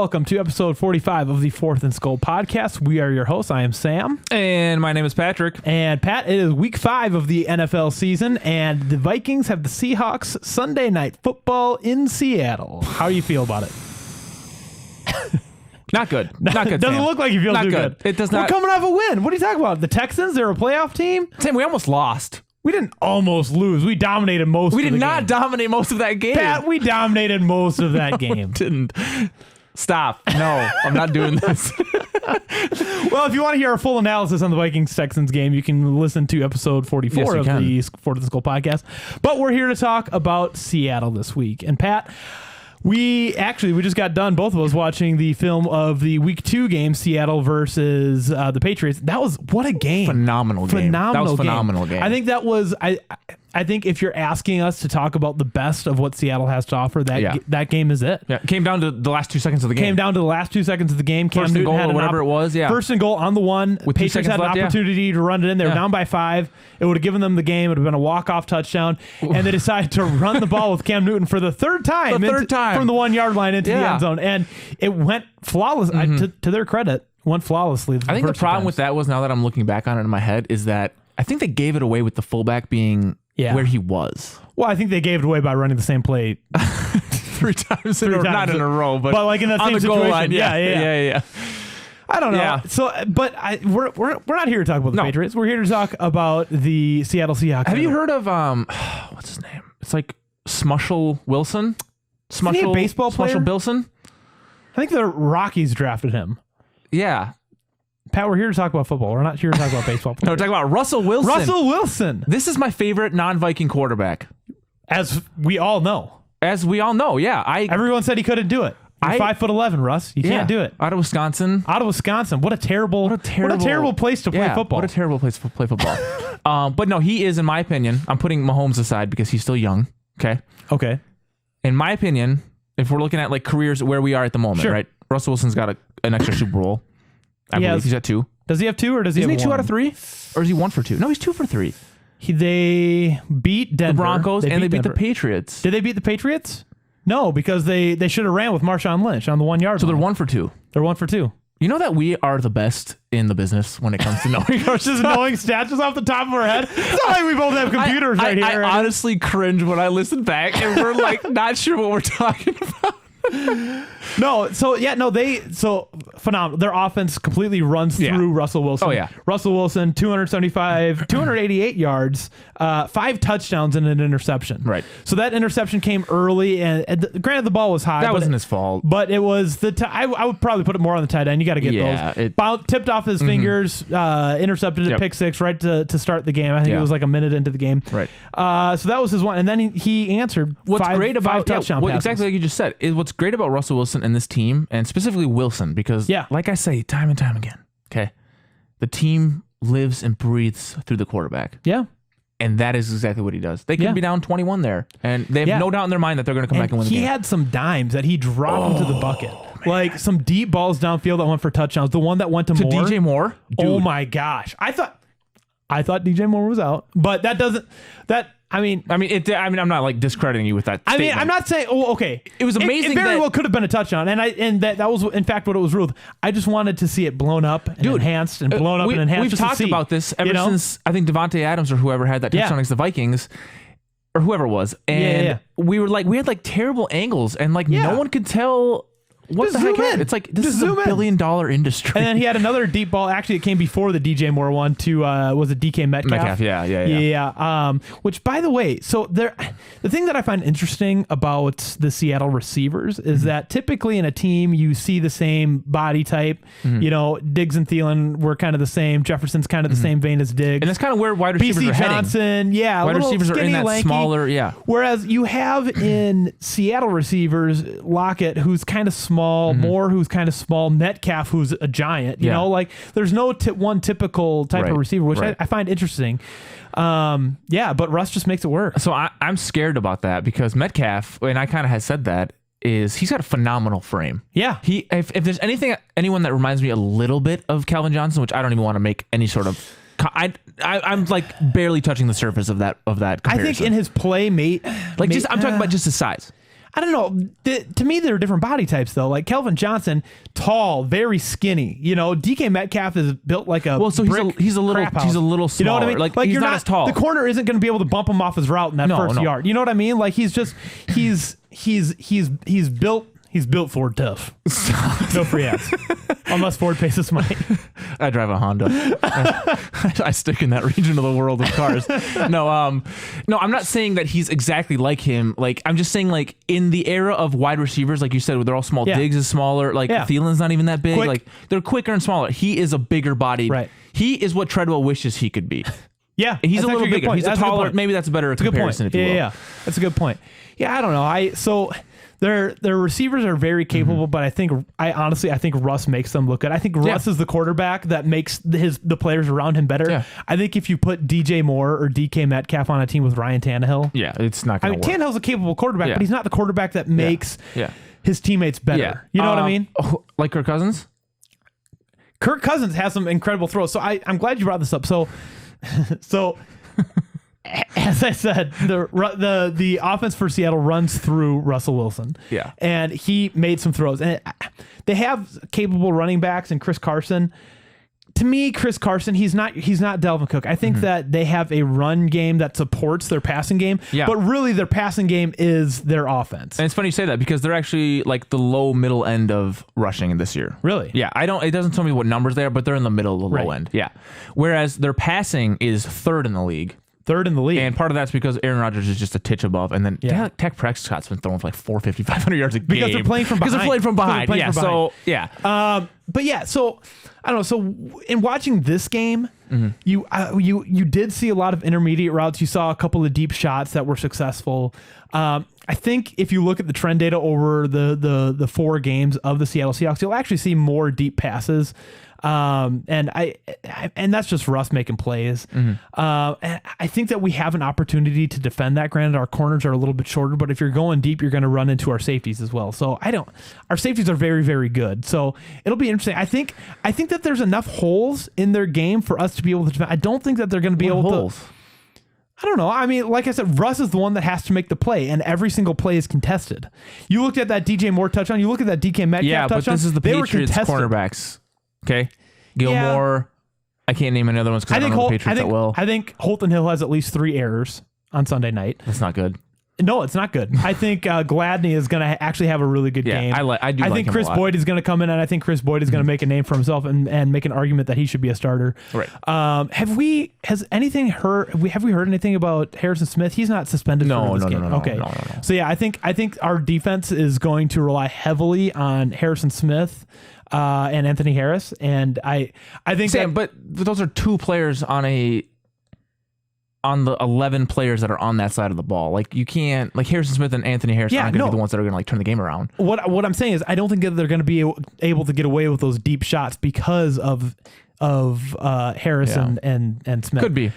welcome to episode 45 of the Fourth and Skull podcast. We are your hosts. I am Sam. And my name is Patrick. And Pat, it is week 5 of the NFL season, and the Vikings have the Seahawks Sunday Night Football in Seattle. How do you feel about it? Not good. Not good. Doesn't Sam. look like you feel not too good. It does not. We're coming off a win. What are you talking about? The Texans, they're a playoff team? Sam, we almost lost. We didn't almost lose. We dominated most of the game. We did not dominate most of that game. Pat, we dominated most of that game. Didn't. Stop. No, I'm not doing this. Well, if you want to hear a full analysis on the Vikings-Texans game, you can listen to episode 44 of the Fourth and Skull podcast. But we're here to talk about Seattle this week. And Pat, we just got done, both of us, watching the film of the week 2 game, Seattle versus the Patriots. That was, what a game. Phenomenal game. That was a phenomenal game. I think that was, I think if you're asking us to talk about the best of what Seattle has to offer, that game is it. Yeah, it came down to the last 2 seconds of the game. Came down to the last 2 seconds of the game. First and goal or whatever it was, yeah. First and goal on the one. With Patriots had an opportunity to run it in. They were down by 5. It would have given them the game. It would have been a walk-off touchdown. And they decided to run the ball with Cam Newton for the third time. From the 1 yard line into the end zone. And it went flawless. To their credit, went flawlessly. I think the problem with that was, now that I'm looking back on it in my head, is that I think they gave it away with the fullback being where he was. Well, I think they gave it away by running the same play 3 times in a row. Not in a row, but like in the same on the situation. goal line. Yeah. I don't know. Yeah. So, but we're not here to talk about the Patriots. We're here to talk about the Seattle Seahawks. Have you heard of what's his name? It's like Smushel Wilson. Isn't he a baseball player? Smushel Bilson. I think the Rockies drafted him. Yeah. Pat, we're here to talk about football. We're not here to talk about baseball. No, we're talking about Russell Wilson. Russell Wilson. This is my favorite non-Viking quarterback. As we all know. Yeah. Everyone said he couldn't do it. You're 5'11", Russ. You can't do it. Out of Wisconsin. What a terrible place to play football. What a terrible place to play football. But no, he is, in my opinion, I'm putting Mahomes aside because he's still young. Okay. In my opinion, if we're looking at like careers where we are at the moment, right? Russell Wilson's got an extra Super Bowl. I believe he's at 2. Does he have 2 or does he have 1? Isn't he 2 out of 3? Or is he 1 for 2? No, he's 2 for 3. They beat Denver. The Broncos, and they beat the Patriots. Did they beat the Patriots? No, because they should have ran with Marshawn Lynch on the 1 yard line. So they're 1 for 2. They're 1 for 2. You know that we are the best in the business when it comes to knowing just knowing stats just off the top of our head. It's not like we both have computers right here. I honestly cringe when I listen back and we're like not sure what we're talking about. So phenomenal. Their offense completely runs through Russell Wilson. Oh yeah. Russell Wilson, 288 yards, 5 touchdowns and an interception. Right. So that interception came early, and granted the ball was high. That wasn't his fault. But it was I would probably put it more on the tight end. You got to get those. Tipped off his fingers, intercepted at pick 6 right to start the game. I think it was like a minute into the game. Right. So that was his one, and then he answered. What's great about touchdown passes. Exactly like you just said is what's great about Russell Wilson and this team, and specifically Wilson, because like I say time and time again, the team lives and breathes through the quarterback. Yeah. And that is exactly what he does. They could be down 21 there, and they have no doubt in their mind that they're going to come back and win the game. He had some dimes that he dropped into the bucket. Man. Like some deep balls downfield that went for touchdowns. The one that went to Moore. DJ Moore? Dude. Oh my gosh. I thought DJ Moore was out, but that doesn't... I'm not like discrediting you with that statement. I'm not saying. Oh, okay. It was amazing. It very well could have been a touchdown, and that was in fact what it was ruled. I just wanted to see it blown up, and enhanced, and blown up and enhanced. We've talked about this ever since I think Devontae Adams or whoever had that touchdown against the Vikings, or whoever it was, and we had like terrible angles, and like no one could tell. What the heck happened? It's like, this is a $1 billion industry. And then he had another deep ball. Actually, it came before the DJ Moore one to, was it DK Metcalf? Yeah. Which, by the way, so the thing that I find interesting about the Seattle receivers is that typically in a team, you see the same body type. You know, Diggs and Thielen were kind of the same. Jefferson's kind of the same vein as Diggs. And that's kind of where wide receivers are heading. Johnson, wide receivers are in that lanky, smaller, Whereas you have in Seattle receivers, Lockett, who's kind of small, Moore, who's kind of small, Metcalf, who's a giant. You know, like there's no one typical type of receiver, which I find interesting. But Russ just makes it work. So I'm scared about that because Metcalf, and I kind of had said that, he's got a phenomenal frame. Yeah. If there's anyone that reminds me a little bit of Calvin Johnson, which I don't even want to make any sort of... I'm like barely touching the surface of that comparison. I think in his play, I'm talking about just his size. I don't know. To me, they're different body types, though. Like Kelvin Johnson, tall, very skinny. DK Metcalf is built like a he's a little smaller. You know what I mean? Like he's you're not as tall. The corner isn't going to be able to bump him off his route in that first yard. You know what I mean? Like he's built Ford tough. No free ads. Unless Ford pays us money. I drive a Honda. I stick in that region of the world of cars. No, I'm not saying that he's exactly like him. Like, I'm just saying, like, in the era of wide receivers, like you said, where they're all small, Diggs is smaller, like Thielen's not even that big. Quick. Like, they're quicker and smaller. He is a bigger body. Right. He is what Treadwell wishes he could be. Yeah. And he's a little bigger. He's a taller. Maybe that's a better comparison, if you will. Yeah. That's a good point. Yeah, I don't know. Their receivers are very capable, but I honestly think Russ makes them look good. I think Russ is the quarterback that makes the players around him better. Yeah. I think if you put DJ Moore or DK Metcalf on a team with Ryan Tannehill, it's not going to work. Tannehill's a capable quarterback, but he's not the quarterback that makes his teammates better. Yeah. You know what I mean? Like Kirk Cousins? Kirk Cousins has some incredible throws. So I'm glad you brought this up. So as I said, the offense for Seattle runs through Russell Wilson. Yeah. And he made some throws. And they have capable running backs and Chris Carson. To me, Chris Carson, he's not Dalvin Cook. I think that they have a run game that supports their passing game. Yeah. But really their passing game is their offense. And it's funny you say that because they're actually like the low middle end of rushing this year. Really? Yeah. It doesn't tell me what numbers they are, but they're in the middle of the low end. Yeah. Whereas their passing is third in the league. And part of that's because Aaron Rodgers is just a titch above. And then Dak Prescott's been throwing for like 450, 500 yards a game. Because they're playing from behind. So, yeah. But yeah, so I don't know. So in watching this game, you did see a lot of intermediate routes. You saw a couple of deep shots that were successful. I think if you look at the trend data over the 4 games of the Seattle Seahawks, you'll actually see more deep passes. And that's just Russ making plays. And I think that we have an opportunity to defend that. Granted, our corners are a little bit shorter, but if you're going deep, you're going to run into our safeties as well. So our safeties are very, very good. So it'll be interesting. I think that there's enough holes in their game for us to be able to defend. I don't think that they're going to be able to. I don't know. I mean, like I said, Russ is the one that has to make the play, and every single play is contested. You looked at that DJ Moore touchdown. You look at that DK Metcalf touchdown. Yeah, but this is the Patriots cornerbacks. Okay, Gilmore. I can't name any other ones because I don't know the Patriots that well. I think Holton Hill has at least 3 errors on Sunday night. That's not good. No, it's not good. I think Gladney is going to actually have a really good game. I think Chris Boyd is going to come in, and I think Chris Boyd is going to make a name for himself and make an argument that he should be a starter. Right. Have we heard anything about Harrison Smith? He's not suspended for this game. Okay. No. So yeah, I think our defense is going to rely heavily on Harrison Smith and Anthony Harris, and I think but those are 2 players on the 11 players that are on that side of the ball. Like, you can't, like, Harrison Smith and Anthony Harris aren't going to be the ones that are going to like turn the game around. What I'm saying is I don't think that they're going to be able to get away with those deep shots because of Harris and Smith. Could be.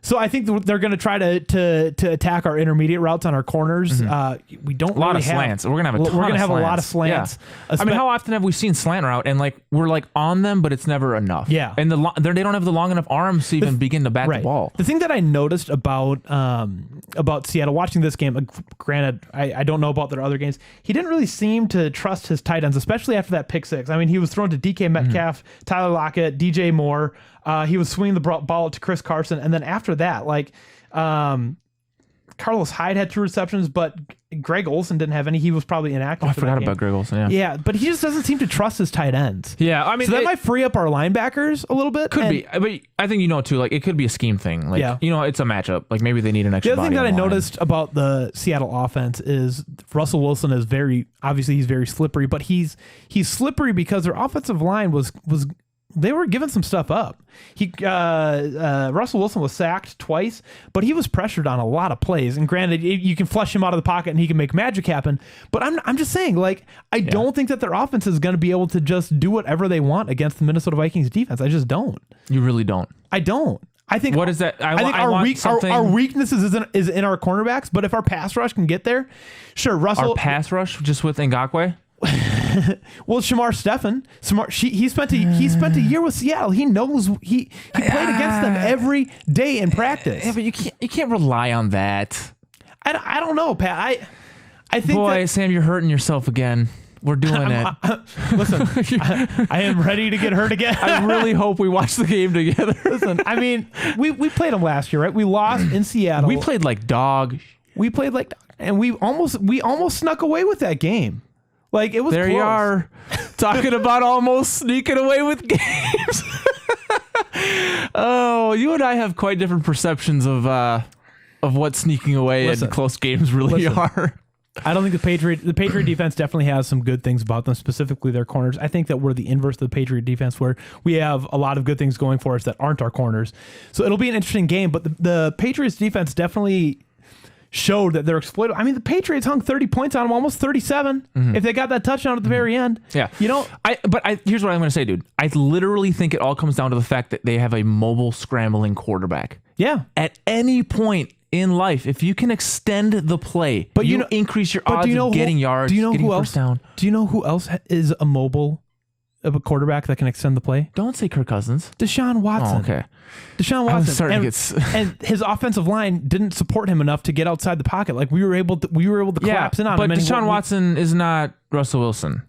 So I think they're going to try to attack our intermediate routes on our corners. We don't a lot of slants. We're going to have a lot of slants. Yeah. I mean, how often have we seen slant route and like we're like on them, but it's never enough. Yeah, and they don't have the long enough arms to even begin to bat the ball. The thing that I noticed about Seattle watching this game, granted, I don't know about their other games, he didn't really seem to trust his tight ends, especially after that pick 6. I mean, he was thrown to DK Metcalf, Tyler Lockett, DJ Moore. He was swinging the ball to Chris Carson, and then after that, like Carlos Hyde had 2 receptions, but Greg Olsen didn't have any. He was probably inactive. I forgot about Greg Olsen. Yeah, but he just doesn't seem to trust his tight ends. Yeah, I mean, so that might free up our linebackers a little bit. Could be, but I think too. Like, it could be a scheme thing. Like, it's a matchup. Like, maybe they need an extra. The other thing that I noticed about the Seattle offense is Russell Wilson is he's very slippery, but he's slippery because their offensive line was. They were giving some stuff up. Russell Wilson was sacked twice, but he was pressured on a lot of plays. And granted, you can flush him out of the pocket and he can make magic happen. But I'm just saying, like, I don't think that their offense is going to be able to just do whatever they want against the Minnesota Vikings defense. I just don't. You really don't. I don't. I think what is that? I think our weaknesses is in our cornerbacks. But if our pass rush can get there, sure. Russell, our pass rush just with Ngakoue. Well, Shamar Stephen, he spent a year with Seattle. He knows he played against them every day in practice. Yeah, but you can't rely on that. I don't know, Pat. I think boy, Sam, you're hurting yourself again. We're doing it. Listen, I am ready to get hurt again. I really hope we watch the game together. Listen, I mean, we played them last year, right? We lost in Seattle. We played like dog. And we almost snuck away with that game. Like, it was there. Close. You are talking about almost sneaking away with games. Oh, you and I have quite different perceptions of what sneaking away in close games really are. I don't think the Patriot defense definitely has some good things about them, specifically their corners. I think that we're the inverse of the Patriot defense, where we have a lot of good things going for us that aren't our corners. So it'll be an interesting game, but the Patriots defense definitely showed that they're exploitable. I mean, the Patriots hung 30 points on them, almost 37, if they got that touchdown at the very end. Yeah. You know, here's what I'm going to say, dude. I literally think it all comes down to the fact that they have a mobile, scrambling quarterback. Yeah. At any point in life, if you can extend the play, but you increase your odds of getting yards, getting first down. Do you know who else is a mobile of a quarterback that can extend the play? Don't say Kirk Cousins. Deshaun Watson. Oh, okay. Deshaun Watson. And his offensive line didn't support him enough to get outside the pocket. Like, we were able to collapse in on him. But Deshaun Watson is not Russell Wilson.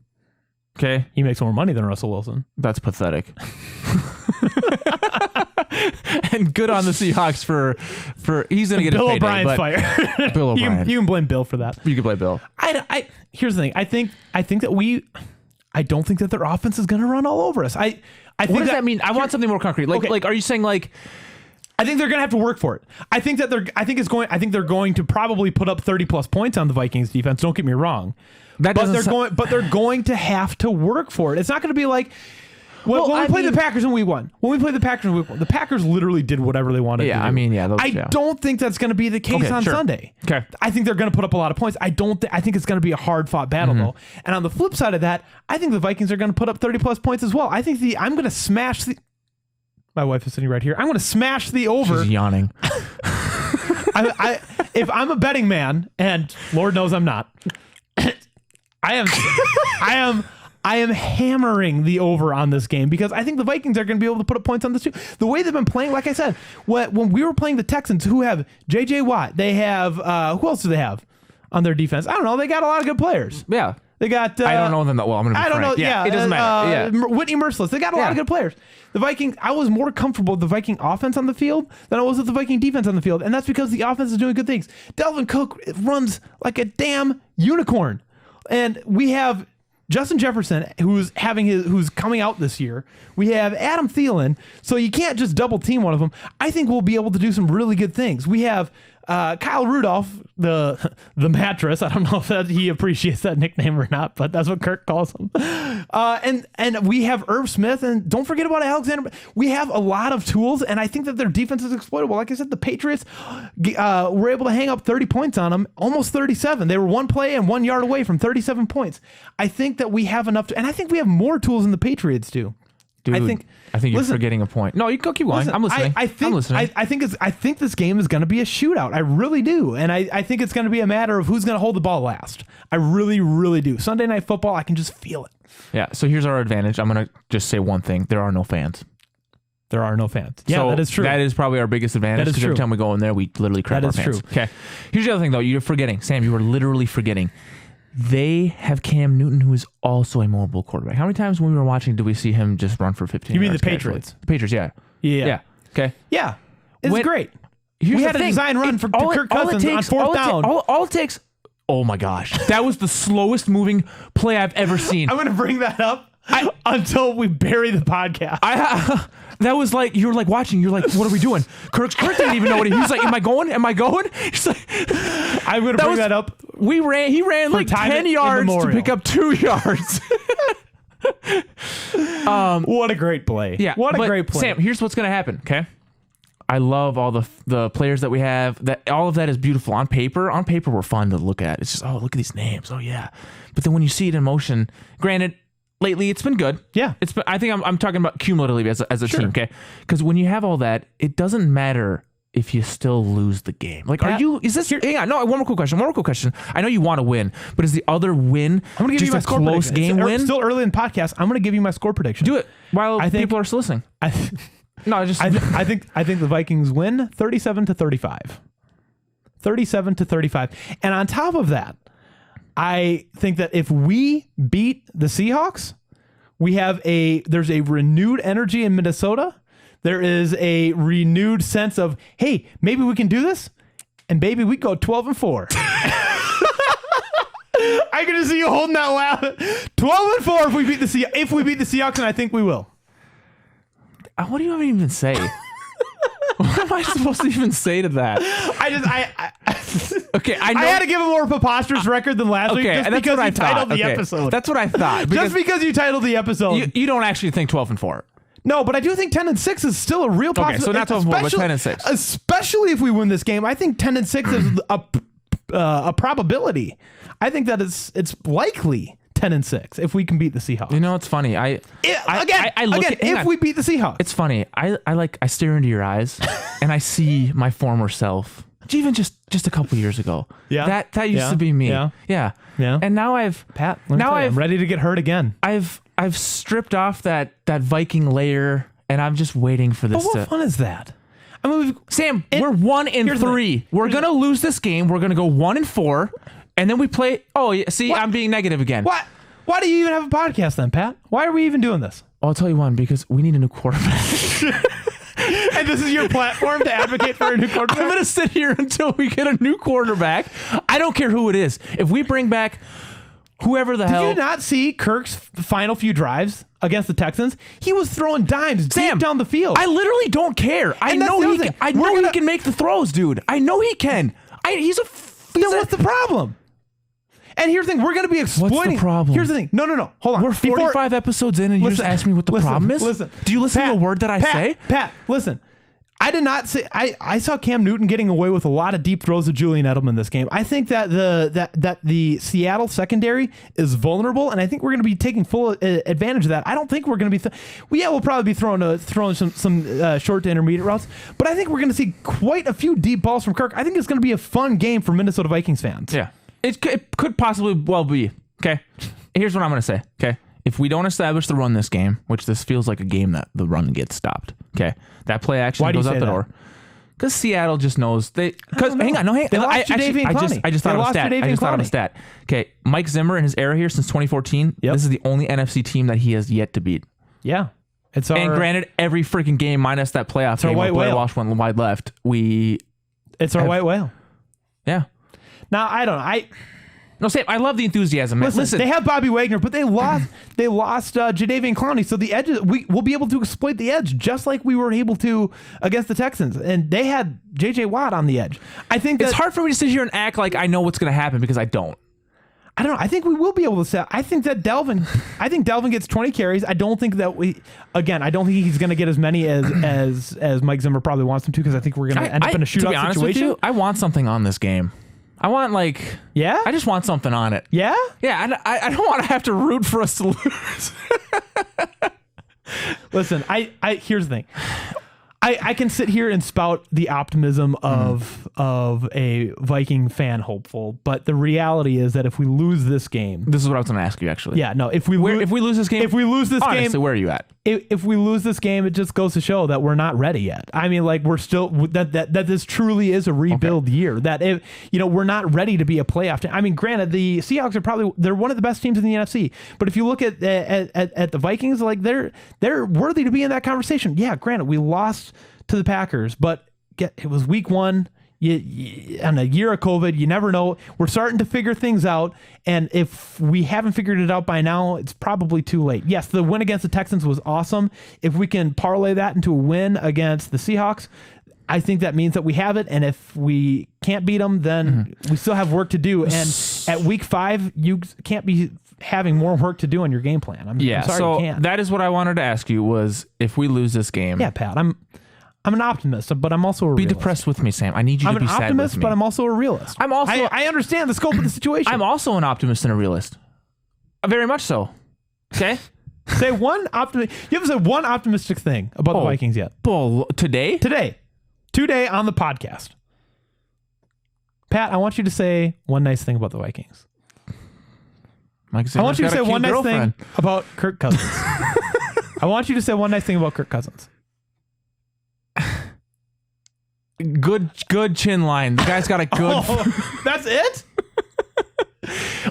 Okay? He makes more money than Russell Wilson. That's pathetic. And good on the Seahawks for he's going to get Bill a payday. O'Brien's fired. Bill O'Brien. You can blame Bill for that. You can blame Bill. Here's the thing. I think that I don't think that their offense is going to run all over us. I think what does that mean? I want something more concrete. Like, are you saying like? I think they're going to have to work for it. I think they're going to probably put up 30 plus points on the Vikings defense. Don't get me wrong. But they're going to have to work for it. It's not going to be like when we played the Packers and we won. When we played the Packers and we won, the Packers literally did whatever they wanted to do. I mean, I don't think that's going to be the case on Sunday. Okay. I think they're going to put up a lot of points. I think it's going to be a hard-fought battle, though. And on the flip side of that, I think the Vikings are going to put up 30-plus points as well. I think I'm going to smash the... My wife is sitting right here. I'm going to smash the over. She's yawning. If I'm a betting man, and Lord knows I'm not, I am hammering the over on this game because I think the Vikings are going to be able to put up points on this too. The way they've been playing, like I said, when we were playing the Texans, who have J.J. Watt, they have who else do they have on their defense? I don't know. They got a lot of good players. Yeah. They got. I don't know them that well. I'm going to be frank. Know. Yeah, it doesn't matter. Whitney Merciless. They got a lot of good players. The Vikings. I was more comfortable with the Viking offense on the field than I was with the Viking defense on the field, and that's because the offense is doing good things. Dalvin Cook runs like a damn unicorn, and we have Justin Jefferson, who's coming out this year. We have Adam Thielen, so you can't just double team one of them. I think we'll be able to do some really good things. We have Kyle Rudolph, the mattress. I don't know if he appreciates that nickname or not, but that's what Kirk calls him. And we have Irv Smith, and don't forget about Alexander. We have a lot of tools, and I think that their defense is exploitable. Like I said, the Patriots were able to hang up 30 points on them, almost 37. They were one play and 1 yard away from 37 points. I think that we have enough, and I think we have more tools than the Patriots do. Dude, I think you're forgetting a point. No, you go keep going. I'm listening. I'm listening. I think this game is going to be a shootout. I really do, and I think it's going to be a matter of who's going to hold the ball last. I really, really do. Sunday Night Football, I can just feel it. Yeah. So here's our advantage. I'm going to just say one thing: there are no fans. There are no fans. Yeah, so that is true. That is probably our biggest advantage. Because every time we go in there, we literally crap our pants. True. Okay. Here's the other thing, though. You're forgetting, Sam. You were literally forgetting. They have Cam Newton, who is also a mobile quarterback. How many times when we were watching did we see him just run for 15 You mean yards the Patriots? The Patriots, yeah. Yeah. Okay. Yeah. It's great. We had a design run to Kirk Cousins on fourth down. All it takes... Oh, my gosh. That was the slowest moving play I've ever seen. I'm going to bring that up until we bury the podcast. That was like, you're like watching, you're like, what are we doing? Kirk didn't even know what he was like, am I going? He's like, I'm going to bring that up. He ran like 10 yards to pick up 2 yards. What a great play. Yeah. What a great play. Sam, here's what's going to happen, okay? I love all the players that we have. That all of that is beautiful on paper. On paper, we're fun to look at. It's just, oh, look at these names. Oh, yeah. But then when you see it in motion, granted, lately, it's been good. Yeah, it's been. I think I'm talking about cumulatively as a team, okay? Because when you have all that, it doesn't matter if you still lose the game. Like, Pat, hang on, no, one more quick question. I know you want to win, but is the other win I'm gonna give you my score close prediction. game win? Still early in the podcast. I'm going to give you my score prediction. Do it while people are still listening. I think the Vikings win 37-35. 37-35. And on top of that, I think that if we beat the Seahawks, there's a renewed energy in Minnesota. There is a renewed sense of, hey, maybe we can do this, and baby, we go 12-4. I can just see you holding that laugh. 12-4 if we beat the Seahawks, and I think we will. What do you even say? What am I supposed to even say to that? Okay, I know. I had to give a more preposterous record than last week just because you titled the episode. That's what I thought. Just because you titled the episode. You don't actually think 12-4. No, but I do think 10-6 is still a real possibility. Okay, so not 12-4, but 10-6. Especially if we win this game. I think 10-6 is a probability. I think that it's likely 10-6 if we can beat the Seahawks. You know, it's funny. If we beat the Seahawks. It's funny. I stare into your eyes and I see my former self. Even just a couple years ago. Yeah. That used to be me. Yeah. And now I'm ready to get hurt again. I've stripped off that Viking layer and I'm just waiting for this. But what fun is that? I mean, Sam, we're 1-3. We're going to lose this game. We're going to go 1-4 and then we play. Oh, see, I'm being negative again. What? Why do you even have a podcast then, Pat? Why are we even doing this? I'll tell you one, because we need a new quarterback. And this is your platform to advocate for a new quarterback? I'm going to sit here until we get a new quarterback. I don't care who it is. If we bring back whoever the hell. Did you not see Kirk's final few drives against the Texans? He was throwing dimes deep down the field. I literally don't care. I know he can make the throws, dude. I know he can. Then what's the problem? And here's the thing, we're going to be exploiting. What's the problem? Here's the thing. No. Hold on. We're 45 episodes in and you just ask me what the problem is? Listen. Do you listen to a word that I say? Pat, listen. I did not say. I saw Cam Newton getting away with a lot of deep throws of Julian Edelman this game. I think that the Seattle secondary is vulnerable, and I think we're going to be taking full advantage of that. I don't think we're going to be. We'll probably be throwing some short to intermediate routes, but I think we're going to see quite a few deep balls from Kirk. I think it's going to be a fun game for Minnesota Vikings fans. Yeah, it could possibly well be. Okay, here's what I'm going to say. Okay. If we don't establish the run this game, which this feels like a game that the run gets stopped, okay, that play action goes out the door. Because Seattle just knows they. Because hang on, they lost I just thought of a stat. Okay, Mike Zimmer in his era here since 2014. Yep. This is the only NFC team that he has yet to beat. Yeah, and granted, every freaking game minus that playoff game where Blair Walsh went wide left, it's our white whale. Yeah. Now I don't know. No, Sam, I love the enthusiasm. Listen, they have Bobby Wagner, but they lost Jadeveon Clowney. So the edges, we'll be able to exploit the edge just like we were able to against the Texans. And they had J.J. Watt on the edge. I think it's hard for me to sit here and act like I know what's going to happen because I don't. I don't know. I think we will be able to set. I think Delvin gets 20 carries. I don't think that I don't think he's going to get as many as Mike Zimmer probably wants him to, because I think we're going to end up in a shootout to be honest situation. With you, I want something on this game. I want yeah. I just want something on it. Yeah, yeah. I don't want to have to root for us to lose. Listen, here's the thing. I can sit here and spout the optimism of a Viking fan hopeful, but the reality is that if we lose this game, this is what I was going to ask you actually. Yeah, no. If we lose this game, honestly, where are you at? If we lose this game, it just goes to show that we're not ready yet. I mean, we're still that this truly is a rebuild year. That we're not ready to be a playoff team. I mean, granted, the Seahawks they're one of the best teams in the NFC, but if you look at the Vikings, they're worthy to be in that conversation. Yeah, granted, we lost to the Packers, but it was week 1. And a year of COVID, you never know. We're starting to figure things out, and if we haven't figured it out by now, it's probably too late. Yes, the win against the Texans was awesome. If we can parlay that into a win against the Seahawks, I think that means that we have it, and if we can't beat them, then we still have work to do. And at week 5, you can't be having more work to do on your game plan. I'm sorry, so you can't. That is what I wanted to ask you, was if we lose this game. Yeah, Pat, I'm an optimist, but I'm also a realist. Be depressed with me, Sam. I need you to be sad with me. I'm an optimist, but I'm also a realist. I understand the scope of the situation. I'm also an optimist and a realist. Very much so. Okay? Say one optimistic. You haven't said one optimistic thing about the Vikings yet. Today? Today on the podcast. Pat, I want you to say one nice thing about the Vikings. I want you to say one nice thing about Kirk Cousins. I want you to say one nice thing about Kirk Cousins. Good chin line. The guy's got a good. That's it?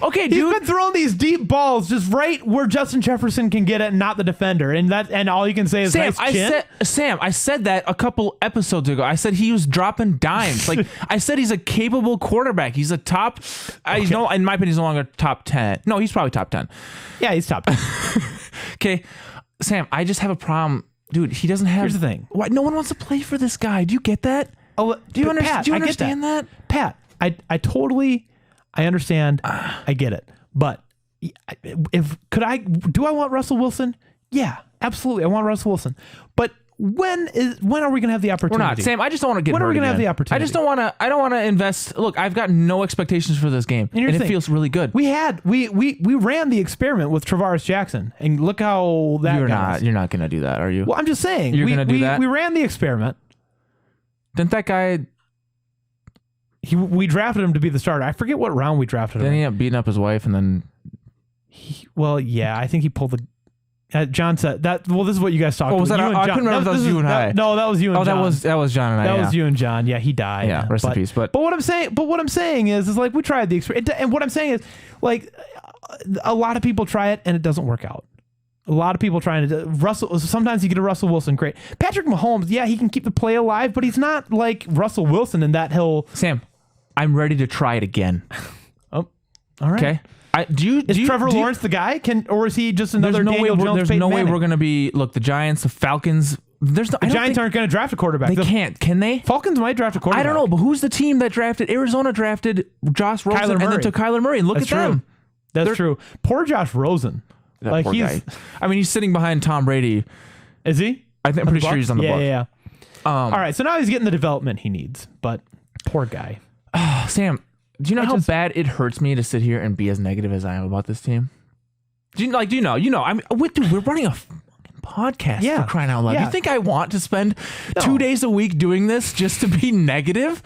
Okay, dude. He's been throwing these deep balls just right where Justin Jefferson can get it, and not the defender. And all you can say is Sam. Nice I said that a couple episodes ago. I said he was dropping dimes. Like I said, he's a capable quarterback. He's a top. In my opinion, he's no longer top 10. No, he's probably top 10. Yeah, he's top 10. Okay, Sam. I just have a problem, dude. He doesn't have. Here's the thing. Why no one wants to play for this guy? Do you get that? Oh, do you understand that? Pat, I understand. I get it. But do I want Russell Wilson? Yeah, absolutely. I want Russell Wilson. But when are we going to have the opportunity? We're not, Sam. I just don't want to get. When are we going to have the opportunity? I just don't want to. I don't want to invest. Look, I've got no expectations for this game, and it feels really good. We ran the experiment with Travaris Jackson, and look how that. You're not going to do that, are you? Well, I'm just saying. You're going to do that. We ran the experiment. Didn't that guy? We drafted him to be the starter. I forget what round we drafted him. Then he ended up beating up his wife, and then. I think he pulled the. John said that. Well, this is what you guys talked about. Was that? I couldn't remember if that was you and I. No, that was you and John. That was John and I. That was you and John. Yeah, he died. Yeah, rest in peace. But what I'm saying is like we tried the experiment, and what I'm saying is like a lot of people try it and it doesn't work out. A lot of people trying to Russell. Sometimes you get a Russell Wilson, great. Patrick Mahomes, yeah, he can keep the play alive, but he's not like Russell Wilson in that he'll. Sam, I'm ready to try it again. Oh, all right. Okay. Is Trevor Lawrence the guy? Or is he just another Daniel Jones? There's no way we're going to be. Look, the Giants, the Falcons. The Giants aren't going to draft a quarterback. They can't. Can they? Falcons might draft a quarterback. I don't know, but who's the team that drafted? Arizona drafted Josh Rosen and then took Kyler Murray. And look at them. That's true. Poor Josh Rosen. That poor guy. I mean, he's sitting behind Tom Brady. Is he? I'm pretty sure he's on the Bucs. Yeah. All right, so now he's getting the development he needs, but poor guy. Sam, do you know how bad it hurts me to sit here and be as negative as I am about this team? Do you know? I mean, dude, we're running a podcast for crying out loud. Yeah. You think I want to spend 2 days a week doing this just to be negative?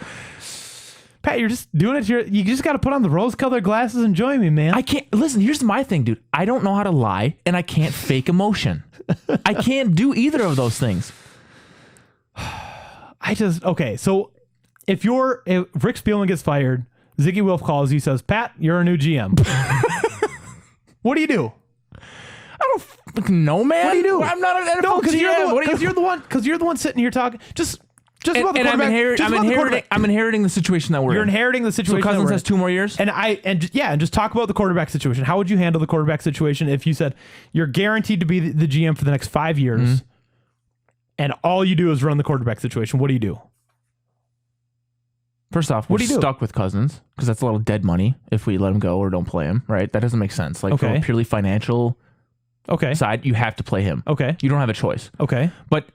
Pat, you're just doing it. You just got to put on the rose-colored glasses and join me, man. I can't. Listen, here's my thing, dude. I don't know how to lie, and I can't fake emotion. I can't do either of those things. Okay, so if Rick Spielman gets fired, Ziggy Wolf calls you, says, Pat, you're a new GM. What do you do? I don't fucking know, man. What do you do? I'm not an NFL GM. Because you're the one sitting here talking. Just about the quarterback. I'm inheriting the situation that we're in. You're inheriting the situation. So Cousins has 2 more years? And just talk about the quarterback situation. How would you handle the quarterback situation if you said you're guaranteed to be the GM for the next 5 years and all you do is run the quarterback situation? What do you do? First off, we're stuck with Cousins because that's a little dead money if we let him go or don't play him, right? That doesn't make sense. Like from a purely financial side, you have to play him. Okay. You don't have a choice. Okay. But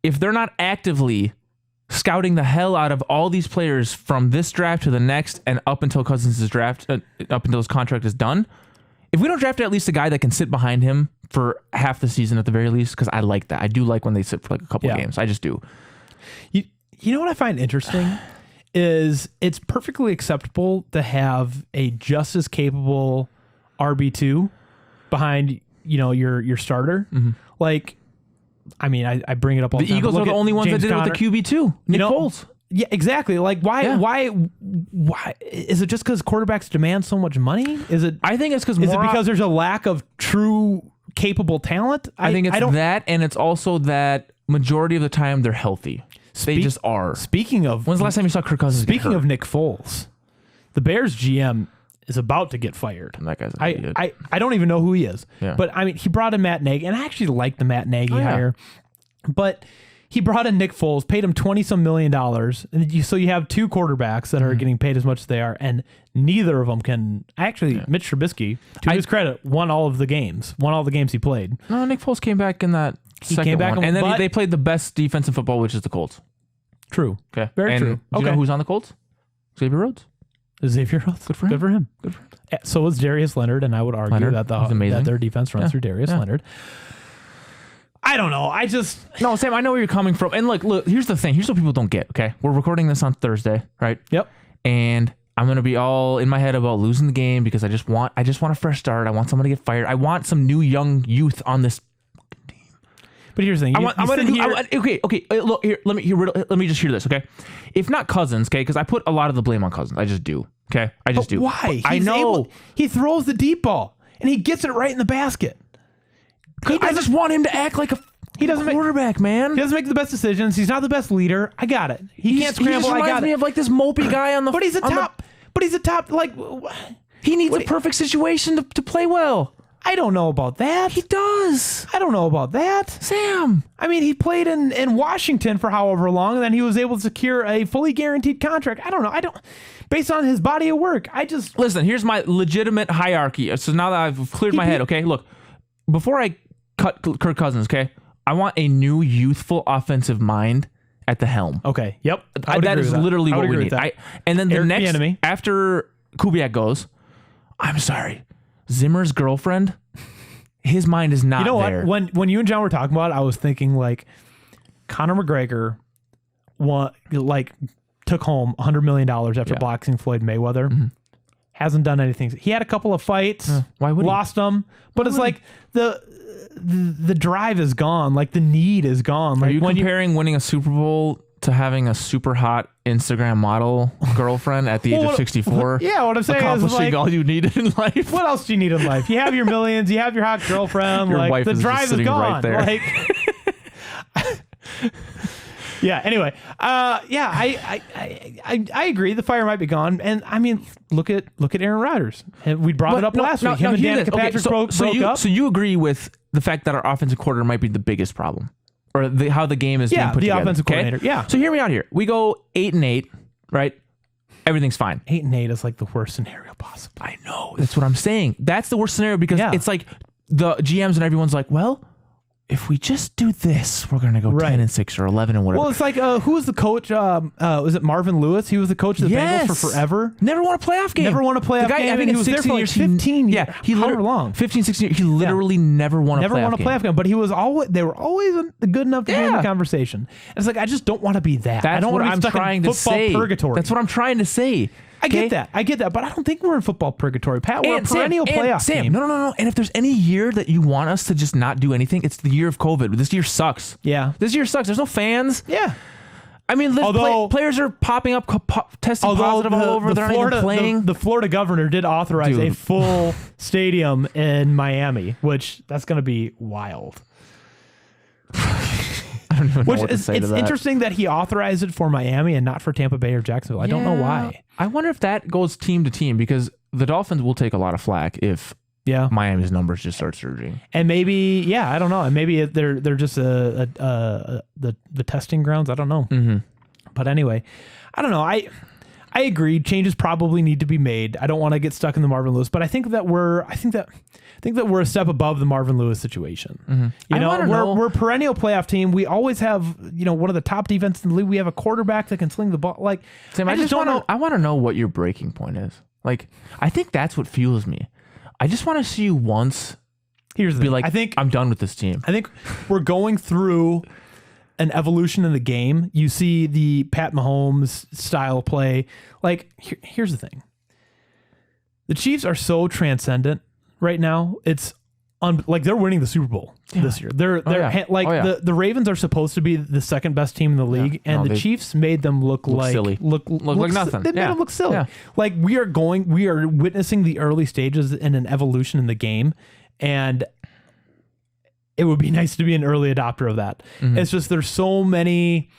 if they're not actively scouting the hell out of all these players from this draft to the next and up until Cousins' draft, up until his contract is done, if we don't draft at least a guy that can sit behind him for half the season at the very least, because I like that. I do like when they sit for like a couple of games. I just do. You know what I find interesting is it's perfectly acceptable to have a just as capable RB2 behind, your starter. Mm-hmm. Like, I mean, I bring it up all the time. The Eagles are the only ones that did it with the QB2. Nick Foles. Yeah, exactly. Like, why is it just because quarterbacks demand so much money? Is it? I think it's because there's a lack of true capable talent? I think it's that, and it's also that majority of the time they're healthy. They just are. Speaking of, when's the last time you saw Kirk Cousins? Speaking of Nick Foles, the Bears GM is about to get fired. And that guy's an idiot. I don't even know who he is. Yeah. But I mean, he brought in Matt Nagy, and I actually like the Matt Nagy hire. But he brought in Nick Foles, paid him $20-some million. And so you have 2 quarterbacks that are getting paid as much as they are, and neither of them can. Actually, Mitch Trubisky, to his credit, won all the games he played. No, Nick Foles came back in that second one. And then they played the best defense in football, which is the Colts. True. Okay. Very true. Do you know who's on the Colts? Xavier Rhodes. Xavier Rhodes. Good for him. So is Darius Leonard, and I would argue that their defense runs through Darius Leonard. I don't know. No, Sam, I know where you're coming from. And look, here's the thing. Here's what people don't get, okay? We're recording this on Thursday, right? Yep. And I'm going to be all in my head about losing the game because I just want a fresh start. I want someone to get fired. I want some new young youth on this team. But here's the thing. Okay. Look here. Let me just hear this. Okay, if not Cousins, okay, because I put a lot of the blame on Cousins. I just do. Okay, I just do. Why? I know he throws the deep ball and he gets it right in the basket. I just want him to act like a quarterback, man. He doesn't make the best decisions. He's not the best leader. I got it. He can't scramble. He just reminds me of like this mopey guy on the. But he's a top. But he's a top. Like he needs a perfect situation to play well. I don't know about that. He does. I don't know about that. Sam. I mean, he played in Washington for however long, and then he was able to secure a fully guaranteed contract. I don't know. Based on his body of work, Listen, here's my legitimate hierarchy. So now that I've cleared my head, okay? Look, before I cut Kirk Cousins, okay? I want a new youthful offensive mind at the helm. Okay. Yep. That is literally what we need. And then the next, after Kubiak goes, I'm sorry, Zimmer's girlfriend, his mind is not there. What? When you and John were talking about it, I was thinking like Conor McGregor took home $100 million after boxing Floyd Mayweather. Mm-hmm. Hasn't done anything. He had a couple of fights. Why would lost them? But it's like the drive is gone. Like the need is gone. Like Are you comparing winning a Super Bowl to having a super hot Instagram model girlfriend at the age of 64? Yeah, what I'm saying accomplishing is all you needed in life. What else do you need in life? You have your millions. You have your hot girlfriend. Your like wife the is drive just is gone. right there. Like, yeah. Anyway, I agree. The fire might be gone, and I mean, look at Aaron Rodgers. And we brought it up last week. Him and Danica Patrick broke up. So you agree with the fact that our offensive coordinator might be the biggest problem, or how the game is being put together? Yeah, the offensive coordinator. Yeah. So hear me out here. We go 8-8, right? Everything's fine. 8-8 is like the worst scenario possible. I know. That's what I'm saying. That's the worst scenario because it's like the GMs and everyone's like, well, if we just do this, we're going to go 10-6 or 11 and whatever. Well, it's like, who was the coach? Was it Marvin Lewis? He was the coach of the Bengals for forever. Never won a playoff game. Never won a playoff game. I think he was there for like 15 years. Yeah. However long. 15, 16 years. He literally never won a playoff game. But he was they were always good enough to be in the conversation. And it's like, I just don't want to be that. That's I don't what want I'm to be trying to say. Purgatory. That's what I'm trying to say. I get that, but I don't think we're in football purgatory, Pat. We're a perennial playoff team. No. And if there's any year that you want us to just not do anything, it's the year of COVID. This year sucks. Yeah. This year sucks. There's no fans. Yeah. I mean, players are popping up, testing positive all over. They're not even playing. The Florida governor did authorize a full stadium in Miami, which that's going to be wild. I don't even know what to say to that. It's interesting that he authorized it for Miami and not for Tampa Bay or Jacksonville. I don't know why. I wonder if that goes team to team because the Dolphins will take a lot of flack if Miami's numbers just start surging. And maybe, I don't know. And maybe they're just the testing grounds. I don't know. Mm-hmm. But anyway, I don't know. I agree. Changes probably need to be made. I don't want to get stuck in the Marvin Lewis, but I think that we're a step above the Marvin Lewis situation. Mm-hmm. We're a perennial playoff team. We always have, one of the top defenses in the league. We have a quarterback that can sling the ball. Like, Sam, I just don't know. I want to know what your breaking point is. Like, I think that's what fuels me. I just want to see you once. Here's the be thing. like, I think I'm done with this team. I think we're going through an evolution in the game. You see the Pat Mahomes style play. Like, here's the thing. The Chiefs are so transcendent right now. It's like they're winning the Super Bowl this year. The Ravens are supposed to be the second best team in the league, and the Chiefs made them look like silly. Look like nothing. They made them look silly. Yeah. Like we are witnessing the early stages in an evolution in the game, and it would be nice to be an early adopter of that. Mm-hmm. It's just there's so many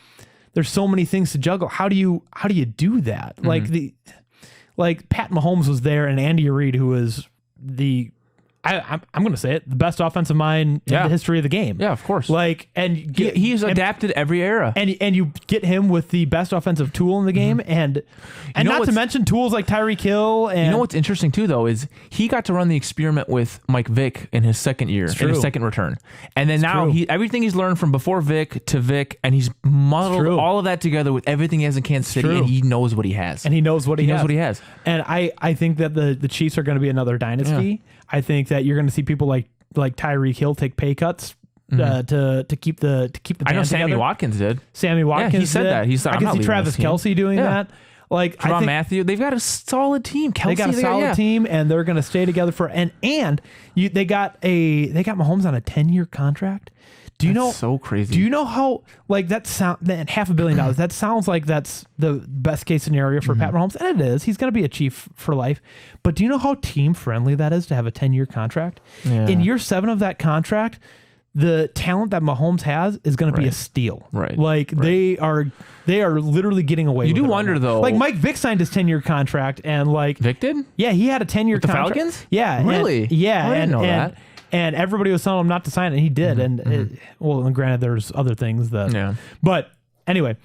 things to juggle. How do you do that? Mm-hmm. Like Pat Mahomes was there, and Andy Reid, who was I'm going to say it, the best offensive mind in the history of the game. Yeah, of course. He's adapted every era. And you get him with the best offensive tool in the game, mm-hmm. and not to mention tools like Tyreek Hill. And you know what's interesting too, though, is he got to run the experiment with Mike Vick in his second year, in his second return, and then now everything he's learned from before Vick to Vick, and he's muddled all of that together with everything he has in Kansas City, and he knows what he has. And he knows what he knows what he has. And I think that the Chiefs are going to be another dynasty. Yeah. I think that you're going to see people like Tyreek Hill take pay cuts to keep the I know Sammy together. Watkins did. Sammy Watkins he said did. that. He's I can see Travis Kelce doing that. Like Ron Matthew, they've got a solid team. They got a solid team, and they're going to stay together for they got Mahomes on a 10-year contract. Do you know? So crazy. Do you know how like that $500 million? That sounds like that's the best case scenario for Pat Mahomes, and it is. He's going to be a Chief for life. But do you know how team friendly that is to have a 10-year contract? Yeah. In year 7 of that contract, the talent that Mahomes has is going to be a steal. Right. Like they are literally getting away. You with do it wonder right though. Like Mike Vick signed his 10-year contract, and like Vick did. Yeah, he had a 10-year contract. The Falcons. Yeah. Really? And, yeah. I didn't know that. And everybody was telling him not to sign it, and he did. And granted, there's other things that. Yeah. But anyway,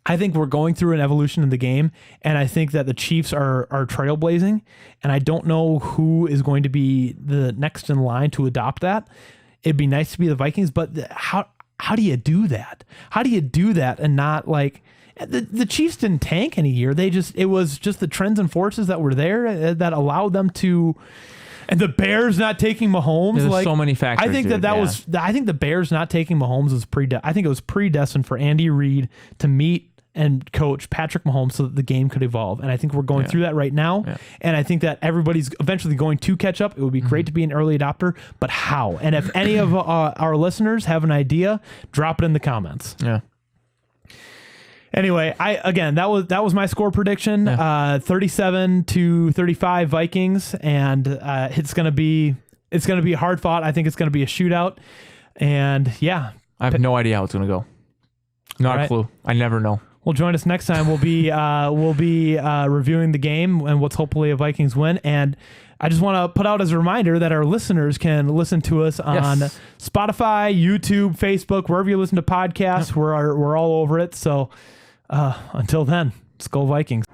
I think we're going through an evolution in the game, and I think that the Chiefs are trailblazing, and I don't know who is going to be the next in line to adopt that. It'd be nice to be the Vikings, but how do you do that? How do you do that and not like the Chiefs didn't tank any year? It was just the trends and forces that were there that allowed them to. And the Bears not taking Mahomes, there's so many factors. I think I think the Bears not taking Mahomes was I think it was predestined for Andy Reid to meet and coach Patrick Mahomes so that the game could evolve. And I think we're going through that right now. Yeah. And I think that everybody's eventually going to catch up. It would be great to be an early adopter, but how? And if any of our listeners have an idea, drop it in the comments. Yeah. Anyway, that was my score prediction. 37-35 Vikings, and it's gonna be hard fought. I think it's gonna be a shootout, and yeah, I have no idea how it's gonna go. Not a clue. I never know. Well, join us next time. We'll be reviewing the game and what's hopefully a Vikings win. And I just want to put out as a reminder that our listeners can listen to us on Spotify, YouTube, Facebook, wherever you listen to podcasts. Yep. We're all over it. So until then, let's go Vikings.